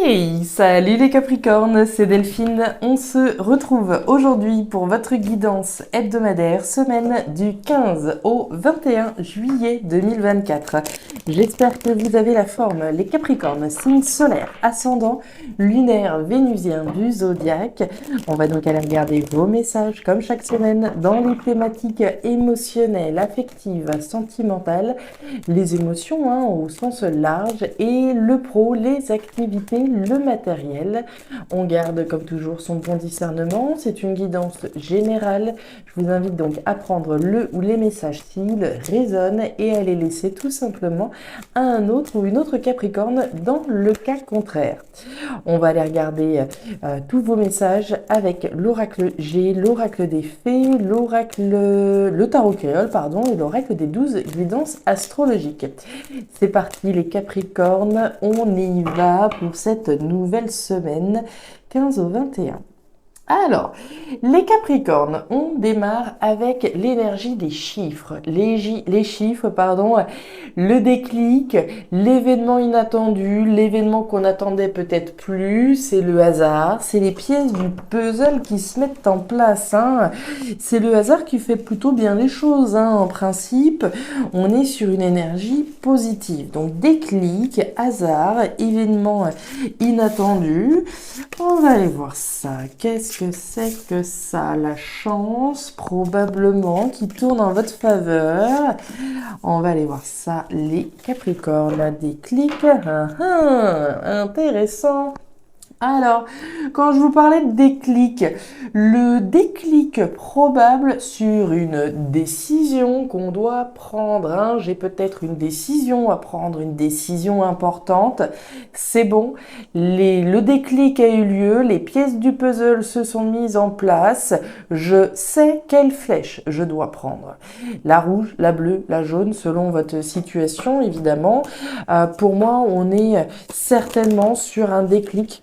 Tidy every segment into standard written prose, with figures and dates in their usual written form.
Hey, salut les Capricornes, c'est Delphine. On se retrouve aujourd'hui pour votre guidance hebdomadaire, semaine du 15 au 21 juillet 2024. J'espère que vous avez la forme, les Capricornes, signe solaire, ascendant, lunaire, vénusien du zodiaque. On va donc aller regarder vos messages comme chaque semaine dans les thématiques émotionnelles, affectives, sentimentales, les émotions au sens large et le pro, les activités, le matériel. On garde comme toujours son bon discernement. C'est une guidance générale. Je vous invite donc à prendre le ou les messages s'ils résonnent et à les laisser tout simplement à un autre ou une autre Capricorne dans le cas contraire. On va aller regarder tous vos messages avec l'oracle G, l'oracle des fées, le tarot créole, et l'oracle des 12 guidances astrologiques. C'est parti les Capricornes, on y va pour cette nouvelle semaine 15 au 21. Alors, les Capricornes, on démarre avec l'énergie des chiffres. Les chiffres, le déclic, l'événement inattendu, l'événement qu'on attendait peut-être plus, c'est le hasard, c'est les pièces du puzzle qui se mettent en place. C'est le hasard qui fait plutôt bien les choses. En principe, on est sur une énergie positive. Donc, déclic, hasard, événement inattendu. On va aller voir ça. Qu'est-ce que c'est que ça? La chance, probablement, qui tourne en votre faveur. On va aller voir ça, les Capricornes. Déclic, intéressant. Alors, quand je vous parlais de déclic, le déclic probable sur une décision qu'on doit prendre, j'ai peut-être une décision à prendre, une décision importante, c'est bon, le déclic a eu lieu, les pièces du puzzle se sont mises en place, je sais quelle flèche je dois prendre. La rouge, la bleue, la jaune, selon votre situation évidemment. Pour moi, on est certainement sur un déclic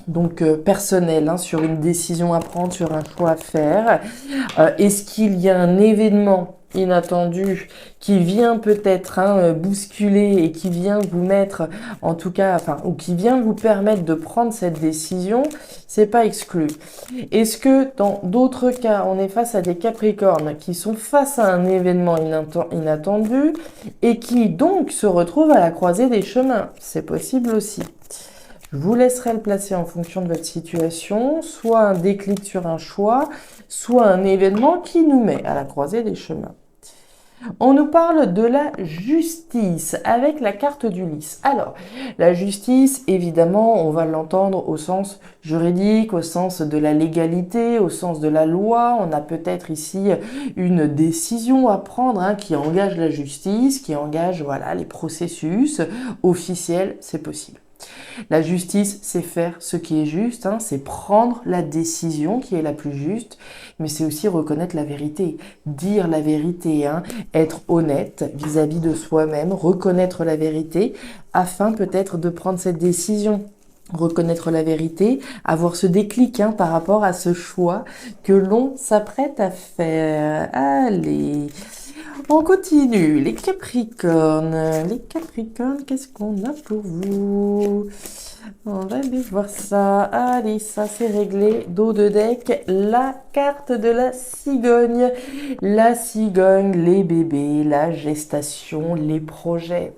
donc personnel, sur une décision à prendre, sur un choix à faire. Est-ce qu'il y a un événement inattendu qui vient peut-être bousculer et qui vient vous mettre, en tout cas, ou qui vient vous permettre de prendre cette décision? C'est pas exclu. Est-ce que dans d'autres cas, on est face à des Capricornes qui sont face à un événement inattendu et qui donc se retrouvent à la croisée des chemins? C'est possible aussi. Je vous laisserai le placer en fonction de votre situation, soit un déclic sur un choix, soit un événement qui nous met à la croisée des chemins. On nous parle de la justice avec la carte du lys. Alors, la justice, évidemment, on va l'entendre au sens juridique, au sens de la légalité, au sens de la loi. On a peut-être ici une décision à prendre qui engage la justice, qui engage les processus officiels, c'est possible. La justice, c'est faire ce qui est juste, c'est prendre la décision qui est la plus juste, mais c'est aussi reconnaître la vérité, dire la vérité, être honnête vis-à-vis de soi-même, reconnaître la vérité, afin peut-être de prendre cette décision. Reconnaître la vérité, avoir ce déclic par rapport à ce choix que l'on s'apprête à faire. Allez, on continue. Les Capricornes, qu'est-ce qu'on a pour vous? On va aller voir ça. Allez, ça c'est réglé. Dos de deck, la carte de la cigogne. La cigogne, les bébés, la gestation, les projets.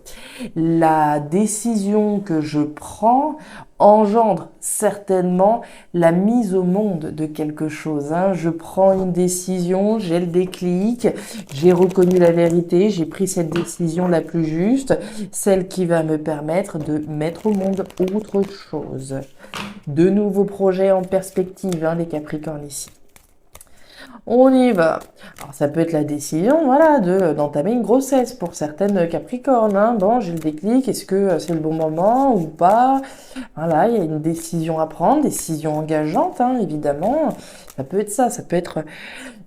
La décision que je prends engendre certainement la mise au monde de quelque chose. Je prends une décision, j'ai le déclic, j'ai reconnu la vérité, j'ai pris cette décision la plus juste, celle qui va me permettre de mettre au monde autre chose. De nouveaux projets en perspective, les Capricornes ici. On y va. Alors, ça peut être la décision, d'entamer une grossesse pour certaines Capricornes. Bon, j'ai le déclic, est-ce que c'est le bon moment ou pas? Voilà, il y a une décision à prendre, décision engageante, évidemment. Ça peut être ça, ça peut être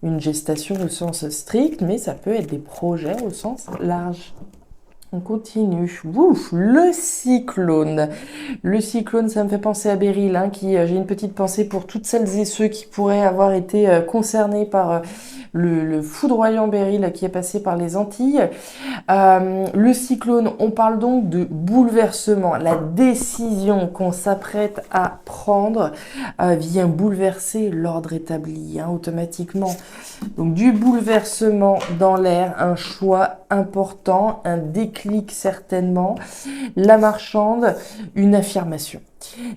une gestation au sens strict, mais ça peut être des projets au sens large. On continue. Ouf, le cyclone. Le cyclone, ça me fait penser à Beryl, j'ai une petite pensée pour toutes celles et ceux qui pourraient avoir été concernés par le foudroyant Beryl qui est passé par les Antilles. Le cyclone, on parle donc de bouleversement. La décision qu'on s'apprête à prendre vient bouleverser l'ordre établi automatiquement. Donc du bouleversement dans l'air, un choix important, un déclic certainement. La marchande, une affirmation.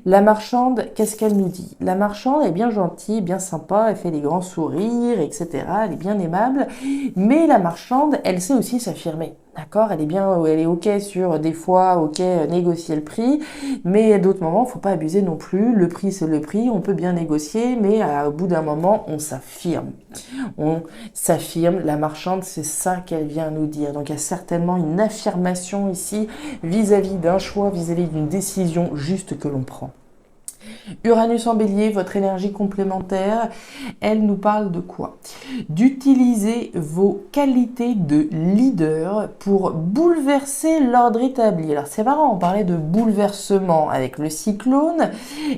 La marchande, qu'est-ce qu'elle nous dit? La marchande est bien gentille, bien sympa, elle fait des grands sourires, etc. Elle est bien aimable, mais la marchande, elle sait aussi s'affirmer. D'accord, elle est ok sur des fois, ok, négocier le prix, mais à d'autres moments, faut pas abuser non plus. Le prix, c'est le prix, on peut bien négocier, mais au bout d'un moment, on s'affirme. On s'affirme, la marchande, c'est ça qu'elle vient nous dire. Donc il y a certainement une affirmation ici vis-à-vis d'un choix, vis-à-vis d'une décision juste que l'on prend. Uranus en bélier, votre énergie complémentaire, elle nous parle de quoi? D'utiliser vos qualités de leader pour bouleverser l'ordre établi. Alors c'est marrant, on parlait de bouleversement avec le cyclone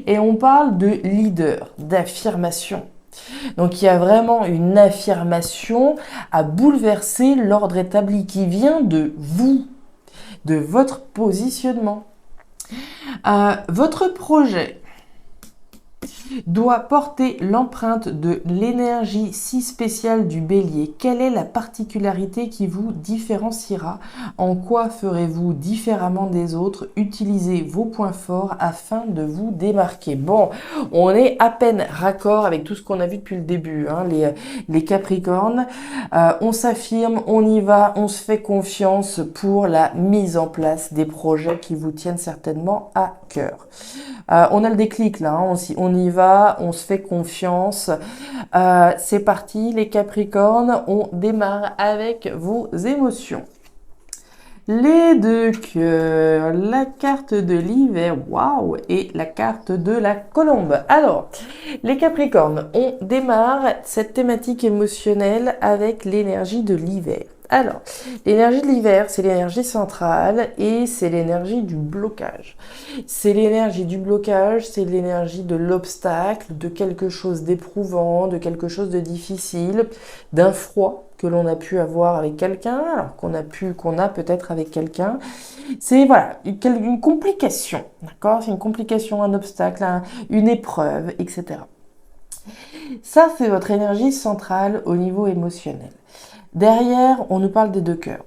et on parle de leader, d'affirmation. Donc il y a vraiment une affirmation à bouleverser l'ordre établi qui vient de vous, de votre positionnement. Votre projet doit porter l'empreinte de l'énergie si spéciale du bélier. Quelle est la particularité qui vous différenciera? En quoi ferez-vous différemment des autres? Utilisez vos points forts afin de vous démarquer. Bon, on est à peine raccord avec tout ce qu'on a vu depuis le début, les Capricornes. On s'affirme, on y va, on se fait confiance pour la mise en place des projets qui vous tiennent certainement à cœur. On a le déclic là, on y va, on se fait confiance. C'est parti les Capricornes, on démarre avec vos émotions. Les deux cœurs, la carte de l'hiver, waouh, et la carte de la colombe. Alors, les Capricornes, on démarre cette thématique émotionnelle avec l'énergie de l'hiver. Alors, l'énergie de l'hiver, c'est l'énergie centrale et c'est l'énergie du blocage. C'est l'énergie du blocage, c'est l'énergie de l'obstacle, de quelque chose d'éprouvant, de quelque chose de difficile, d'un froid que l'on a pu avoir avec quelqu'un, alors qu'on a peut-être avec quelqu'un. C'est voilà, une complication, d'accord? C'est une complication, un obstacle, une épreuve, etc. Ça, c'est votre énergie centrale au niveau émotionnel. Derrière, on nous parle des deux cœurs.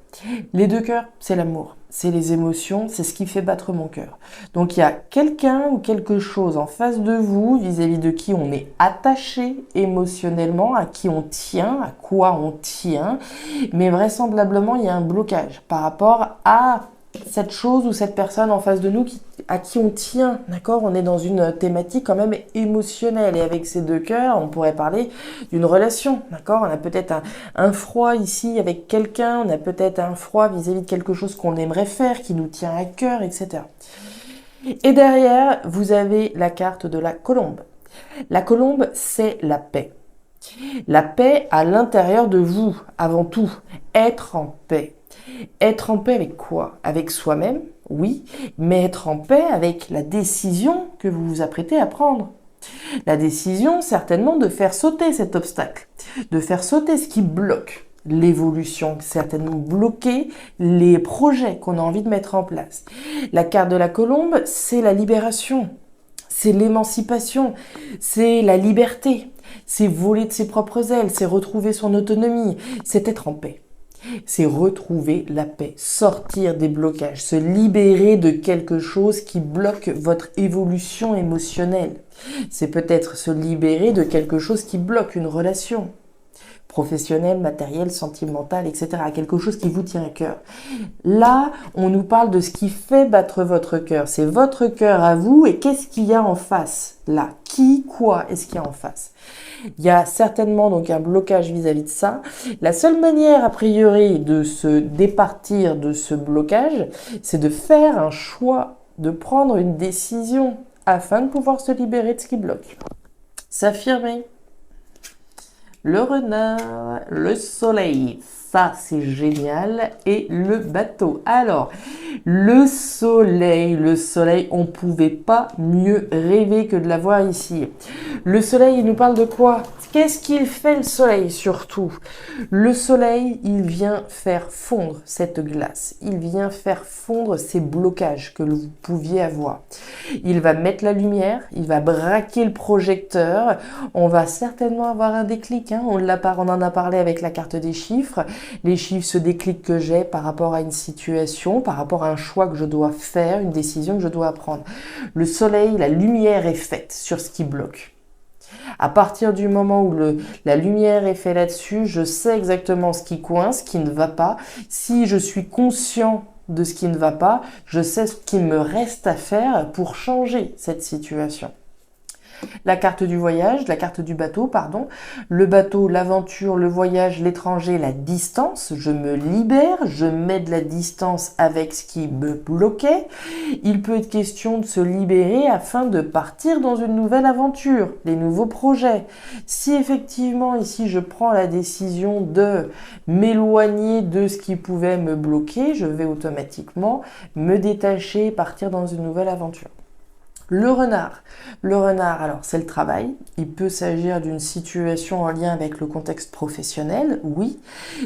Les deux cœurs, c'est l'amour, c'est les émotions, c'est ce qui fait battre mon cœur. Donc il y a quelqu'un ou quelque chose en face de vous vis-à-vis de qui on est attaché émotionnellement, à qui on tient, à quoi on tient, mais vraisemblablement il y a un blocage par rapport à cette chose ou cette personne en face de nous à qui on tient, d'accord? On est dans une thématique quand même émotionnelle et avec ces deux cœurs, on pourrait parler d'une relation, d'accord? On a peut-être un froid ici avec quelqu'un, on a peut-être un froid vis-à-vis de quelque chose qu'on aimerait faire, qui nous tient à cœur, etc. Et derrière, vous avez la carte de la colombe. La colombe, c'est la paix. La paix à l'intérieur de vous, avant tout. Être en paix. Être en paix avec quoi? Avec soi-même, oui, mais être en paix avec la décision que vous vous apprêtez à prendre. La décision, certainement, de faire sauter cet obstacle, de faire sauter ce qui bloque l'évolution, certainement bloquer les projets qu'on a envie de mettre en place. La carte de la colombe, c'est la libération, c'est l'émancipation, c'est la liberté, c'est voler de ses propres ailes, c'est retrouver son autonomie, c'est être en paix. C'est retrouver la paix, sortir des blocages, se libérer de quelque chose qui bloque votre évolution émotionnelle. C'est peut-être se libérer de quelque chose qui bloque une relation professionnelle, matérielle, sentimentale, etc. Quelque chose qui vous tient à cœur. Là, on nous parle de ce qui fait battre votre cœur. C'est votre cœur à vous et qu'est-ce qu'il y a en face là? Qui, quoi est-ce qu'il y a en face? Il y a certainement donc un blocage vis-à-vis de ça. La seule manière, a priori, de se départir de ce blocage, c'est de faire un choix, de prendre une décision afin de pouvoir se libérer de ce qui bloque. S'affirmer. Le renard, le soleil, Ça, c'est génial. Et le bateau. Alors, le soleil, on ne pouvait pas mieux rêver que de l'avoir ici. Le soleil, il nous parle de quoi? Qu'est-ce qu'il fait le soleil surtout? Le soleil, il vient faire fondre cette glace. Il vient faire fondre ces blocages que vous pouviez avoir. Il va mettre la lumière, il va braquer le projecteur. On va certainement avoir un déclic. On en a parlé avec la carte des chiffres. Les chiffres, ce déclic que j'ai par rapport à une situation, par rapport à un choix que je dois faire, une décision que je dois prendre. Le soleil, la lumière est faite sur ce qui bloque. À partir du moment où la lumière est faite là-dessus, je sais exactement ce qui coince, ce qui ne va pas. Si je suis conscient de ce qui ne va pas, je sais ce qu'il me reste à faire pour changer cette situation. La carte du voyage, la carte du bateau, pardon. Le bateau, l'aventure, le voyage, l'étranger, la distance. Je me libère, je mets de la distance avec ce qui me bloquait. Il peut être question de se libérer afin de partir dans une nouvelle aventure, des nouveaux projets. Si effectivement ici je prends la décision de m'éloigner de ce qui pouvait me bloquer, je vais automatiquement me détacher et partir dans une nouvelle aventure. Le renard, alors c'est le travail. Il peut s'agir d'une situation en lien avec le contexte professionnel, oui,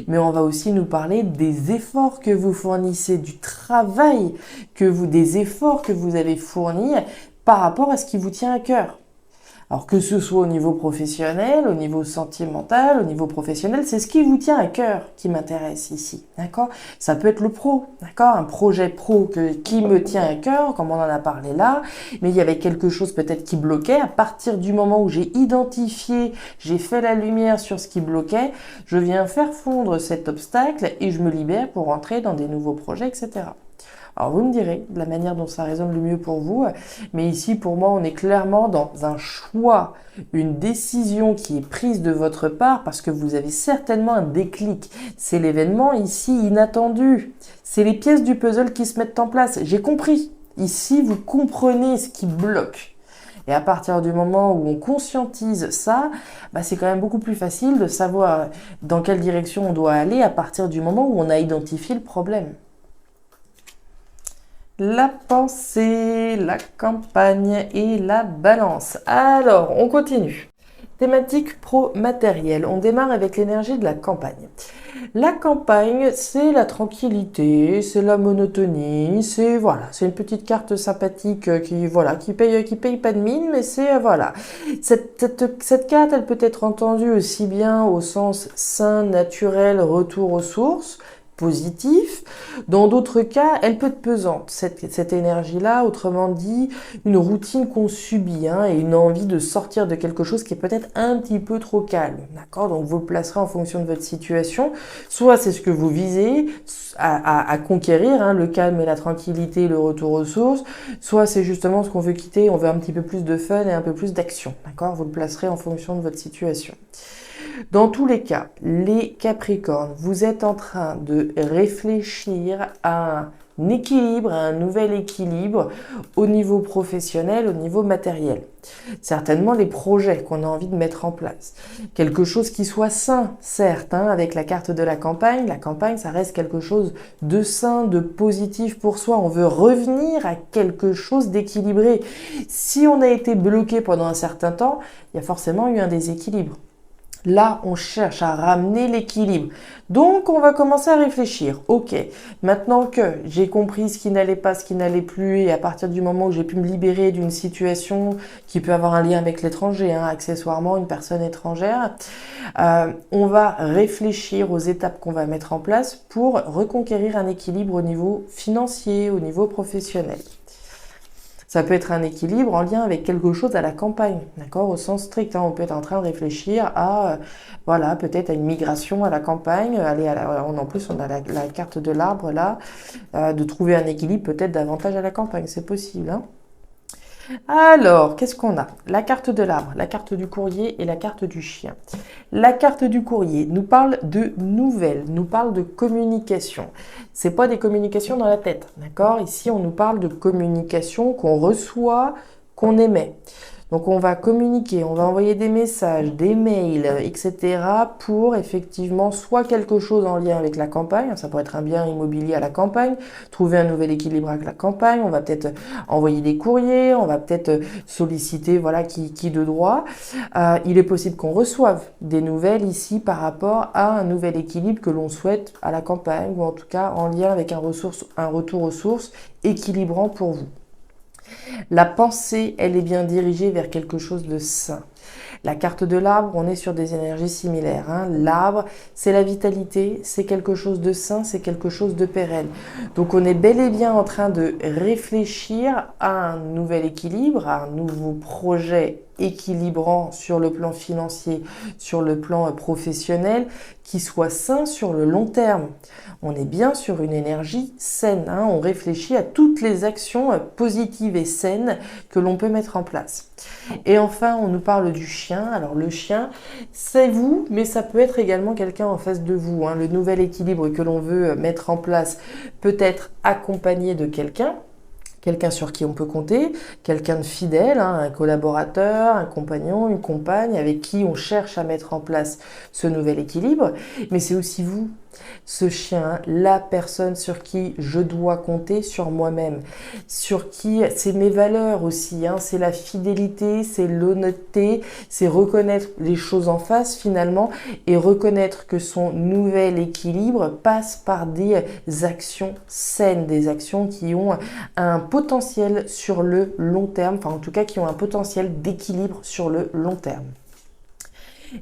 mais on va aussi nous parler des efforts que vous fournissez, du travail des efforts que vous avez fournis par rapport à ce qui vous tient à cœur. Alors que ce soit au niveau professionnel, au niveau sentimental, au niveau professionnel, c'est ce qui vous tient à cœur qui m'intéresse ici, d'accord? Ça peut être le pro, d'accord? Un projet pro qui me tient à cœur, comme on en a parlé là, mais il y avait quelque chose peut-être qui bloquait. À partir du moment où j'ai identifié, j'ai fait la lumière sur ce qui bloquait, je viens faire fondre cet obstacle et je me libère pour entrer dans des nouveaux projets, etc. Alors vous me direz de la manière dont ça résonne le mieux pour vous, mais ici pour moi on est clairement dans un choix, une décision qui est prise de votre part parce que vous avez certainement un déclic. C'est l'événement ici inattendu, c'est les pièces du puzzle qui se mettent en place. J'ai compris, ici vous comprenez ce qui bloque. Et à partir du moment où on conscientise ça, c'est quand même beaucoup plus facile de savoir dans quelle direction on doit aller à partir du moment où on a identifié le problème. La pensée, la campagne et la balance. Alors, on continue. Thématique pro-matériel. On démarre avec l'énergie de la campagne. La campagne, c'est la tranquillité, c'est la monotonie, c'est une petite carte sympathique qui paye pas de mine, mais c'est Cette carte, elle peut être entendue aussi bien au sens sain, naturel, retour aux sources, positif. Dans d'autres cas, elle peut être pesante, cette énergie-là, autrement dit, une routine qu'on subit et une envie de sortir de quelque chose qui est peut-être un petit peu trop calme. D'accord? Donc vous le placerez en fonction de votre situation. Soit c'est ce que vous visez à conquérir, le calme et la tranquillité, le retour aux sources, soit c'est justement ce qu'on veut quitter, on veut un petit peu plus de fun et un peu plus d'action. D'accord? Vous le placerez en fonction de votre situation. Dans tous les cas, les Capricornes, vous êtes en train de réfléchir à un équilibre, à un nouvel équilibre au niveau professionnel, au niveau matériel. Certainement les projets qu'on a envie de mettre en place. Quelque chose qui soit sain, certes, avec la carte de la campagne. La campagne, ça reste quelque chose de sain, de positif pour soi. On veut revenir à quelque chose d'équilibré. Si on a été bloqué pendant un certain temps, il y a forcément eu un déséquilibre. Là, on cherche à ramener l'équilibre. Donc, on va commencer à réfléchir. Ok, maintenant que j'ai compris ce qui n'allait pas, ce qui n'allait plus, et à partir du moment où j'ai pu me libérer d'une situation qui peut avoir un lien avec l'étranger, accessoirement une personne étrangère, on va réfléchir aux étapes qu'on va mettre en place pour reconquérir un équilibre au niveau financier, au niveau professionnel. Ça peut être un équilibre en lien avec quelque chose à la campagne, d'accord, au sens strict. On peut être en train de réfléchir à, peut-être à une migration à la campagne. En plus, on a la carte de l'arbre là, de trouver un équilibre peut-être davantage à la campagne, c'est possible. Alors, qu'est-ce qu'on a? La carte de l'arbre, la carte du courrier et la carte du chien. La carte du courrier nous parle de nouvelles, nous parle de communication. C'est pas des communications dans la tête, d'accord? Ici, on nous parle de communication qu'on reçoit, qu'on émet. Donc on va communiquer, on va envoyer des messages, des mails, etc. pour effectivement soit quelque chose en lien avec la campagne, ça pourrait être un bien immobilier à la campagne, trouver un nouvel équilibre avec la campagne, on va peut-être envoyer des courriers, on va peut-être solliciter voilà qui de droit. Il est possible qu'on reçoive des nouvelles ici par rapport à un nouvel équilibre que l'on souhaite à la campagne ou en tout cas en lien avec un retour aux sources équilibrant pour vous. La pensée, elle est bien dirigée vers quelque chose de sain. La carte de l'arbre, on est sur des énergies similaires. Hein. L'arbre, c'est la vitalité, c'est quelque chose de sain, c'est quelque chose de pérenne. Donc on est bel et bien en train de réfléchir à un nouvel équilibre, à un nouveau projet équilibrant sur le plan financier, sur le plan professionnel, qui soit sain sur le long terme. On est bien sur une énergie saine. Hein. On réfléchit à toutes les actions positives et saines que l'on peut mettre en place. Et enfin, on nous parle du chien. Alors le chien, c'est vous, mais ça peut être également quelqu'un en face de vous. Hein. Le nouvel équilibre que l'on veut mettre en place peut être accompagné de quelqu'un sur qui on peut compter, quelqu'un de fidèle, hein, un collaborateur, un compagnon, une compagne avec qui on cherche à mettre en place ce nouvel équilibre, mais c'est aussi vous, ce chien, la personne sur qui je dois compter sur moi-même, sur qui c'est mes valeurs aussi, hein, c'est la fidélité, c'est l'honnêteté, c'est reconnaître les choses en face finalement et reconnaître que son nouvel équilibre passe par des actions saines, des actions qui ont un potentiel sur le long terme, enfin en tout cas qui ont un potentiel d'équilibre sur le long terme.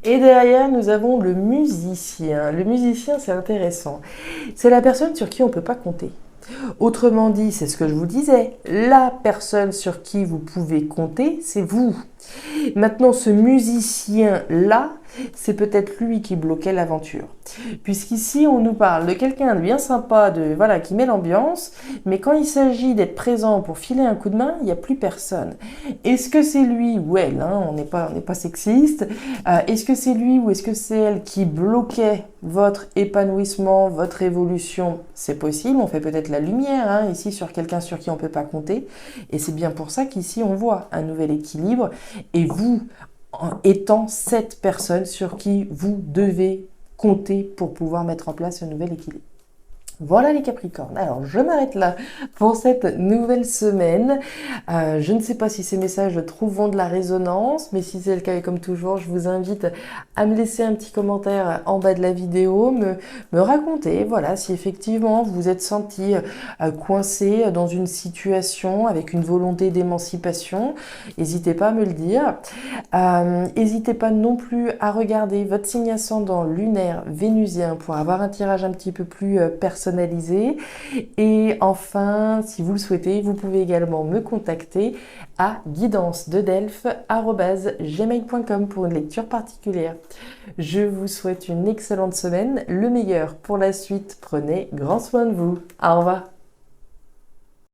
Et derrière, nous avons le musicien. Le musicien, c'est intéressant. C'est la personne sur qui on ne peut pas compter. Autrement dit, c'est ce que je vous disais, la personne sur qui vous pouvez compter, c'est vous. Maintenant, ce musicien-là, c'est peut-être lui qui bloquait l'aventure. Puisqu'ici, on nous parle de quelqu'un de bien sympa, voilà, qui met l'ambiance, mais quand il s'agit d'être présent pour filer un coup de main, il n'y a plus personne. Est-ce que c'est lui ou elle, hein, on n'est pas sexiste, est-ce que c'est lui ou est-ce que c'est elle qui bloquait votre épanouissement, votre évolution? C'est possible, on fait peut-être la lumière hein, ici sur quelqu'un sur qui on ne peut pas compter, et c'est bien pour ça qu'ici on voit un nouvel équilibre, et vous, étant cette personne sur qui vous devez compter pour pouvoir mettre en place un nouvel équilibre. Voilà les Capricornes. Alors, je m'arrête là pour cette nouvelle semaine. Je ne sais pas si ces messages trouveront de la résonance, mais si c'est le cas, comme toujours, je vous invite à me laisser un petit commentaire en bas de la vidéo, me raconter, voilà, si effectivement vous vous êtes senti coincé dans une situation avec une volonté d'émancipation. N'hésitez pas à me le dire. N'hésitez pas non plus à regarder votre signe ascendant lunaire vénusien pour avoir un tirage un petit peu plus personnalisé. Et enfin, si vous le souhaitez, vous pouvez également me contacter à guidance-de-delphes@gmail.com pour une lecture particulière. Je vous souhaite une excellente semaine, le meilleur pour la suite. Prenez grand soin de vous. Au revoir.